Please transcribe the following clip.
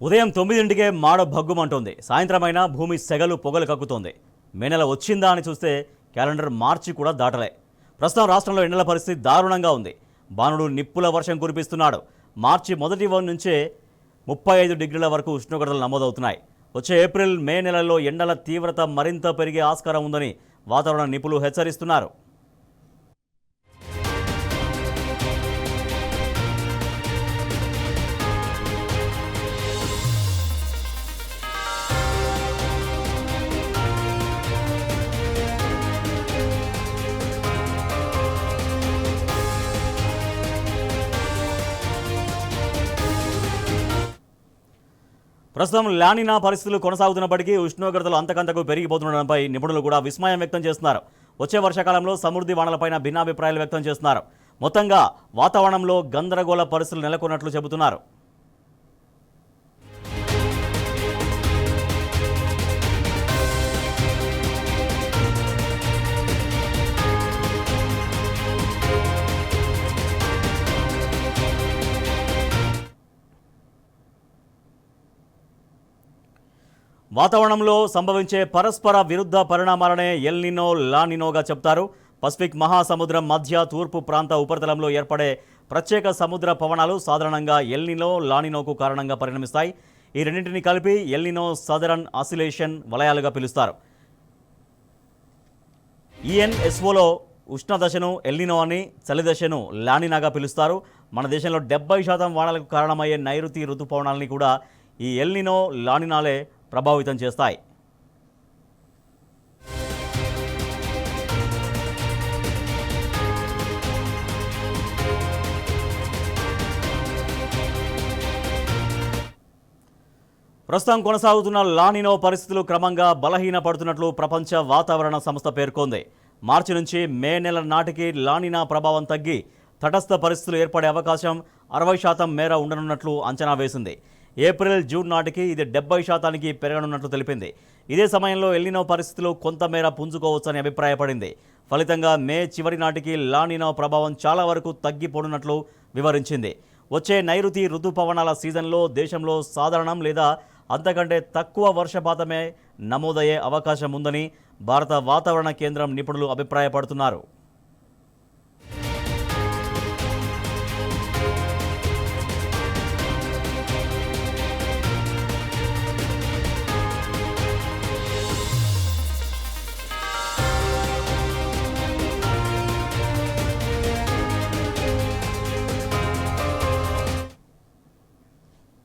ఉదయం 9ంటికే మాడ భగ్గుమంటోంది. సాయంత్రమైనా భూమి సెగలు పొగలు కక్కుతోంది. మే నెల వచ్చిందా అని చూస్తే క్యాలెండర్ మార్చి కూడా దాటలే. ప్రస్తుతం రాష్ట్రంలో ఎండల పరిస్థితి దారుణంగా ఉంది. బాణుడు నిప్పుల వర్షం కురిపిస్తున్నాడు. మార్చి మొదటి నుంచే 35 డిగ్రీల వరకు ఉష్ణోగ్రతలు నమోదవుతున్నాయి. వచ్చే ఏప్రిల్ మే నెలల్లో ఎండల తీవ్రత మరింత పెరిగే ఆస్కారం ఉందని వాతావరణ నిపుణులు హెచ్చరిస్తున్నారు. ప్రస్తుతం లానినా పరిస్థితులు కొనసాగుతున్నప్పటికీ ఉష్ణోగ్రతలు అంతకంతకు పెరిగిపోతుండడంపై నిపుణులు కూడా విస్మయం వ్యక్తం చేస్తున్నారు. వచ్చే వర్షాకాలంలో సమృద్ధి వానలపైన భిన్నాభిప్రాయాలు వ్యక్తం చేస్తున్నారు. మొత్తంగా వాతావరణంలో గందరగోళ పరిస్థితులు నెలకొన్నట్లు చెబుతున్నారు. వాతావరణంలో సంభవించే పరస్పర విరుద్ధ పరిణామాలనే ఎల్ నినో లా నినోగా చెప్తారు. పసిఫిక్ మహాసముద్రం మధ్య తూర్పు ప్రాంత ఉపరితలంలో ఏర్పడే ప్రత్యేక సముద్ర పవనాలు సాధారణంగా ఎల్ నినో లా నినోకు కారణంగా పరిణమిస్తాయి. ఈ రెండింటిని కలిపి ఎల్ నినో సదరన్ ఆసిలేషన్ వలయాలుగా పిలుస్తారు. ఈఎన్ఎస్ఓలో ఉష్ణ దశను ఎల్ నినో అని, చలి దశను లానినాగా పిలుస్తారు. మన దేశంలో 70% వానలకు కారణమయ్యే నైరుతి ఋతుపవనాలని కూడా ఈ ఎల్ నినో లానినాలే ప్రభావితం చేస్తాయి. ప్రస్తుతం కొనసాగుతున్న లానినో పరిస్థితులు క్రమంగా బలహీనపడుతున్నట్లు ప్రపంచ వాతావరణ సంస్థ పేర్కొంది. మార్చి నుంచి మే నెల నాటికి లానినా ప్రభావం తగ్గి తటస్థ పరిస్థితులు ఏర్పడే అవకాశం 60% మేర ఉండనున్నట్లు అంచనా వేసింది. ఏప్రిల్ జూన్ నాటికి ఇది 70% పెరగనున్నట్లు తెలిపింది. ఇదే సమయంలో ఎల్నినో పరిస్థితులు కొంతమేర పుంజుకోవచ్చని అభిప్రాయపడింది. ఫలితంగా మే చివరి నాటికి లానినో ప్రభావం చాలా వరకు తగ్గిపోనున్నట్లు వివరించింది. వచ్చే నైరుతి ఋతుపవనాల సీజన్లో దేశంలో సాధారణం లేదా అంతకంటే తక్కువ వర్షపాతమే నమోదయ్యే అవకాశం ఉందని భారత వాతావరణ కేంద్రం నిపుణులు అభిప్రాయపడుతున్నారు.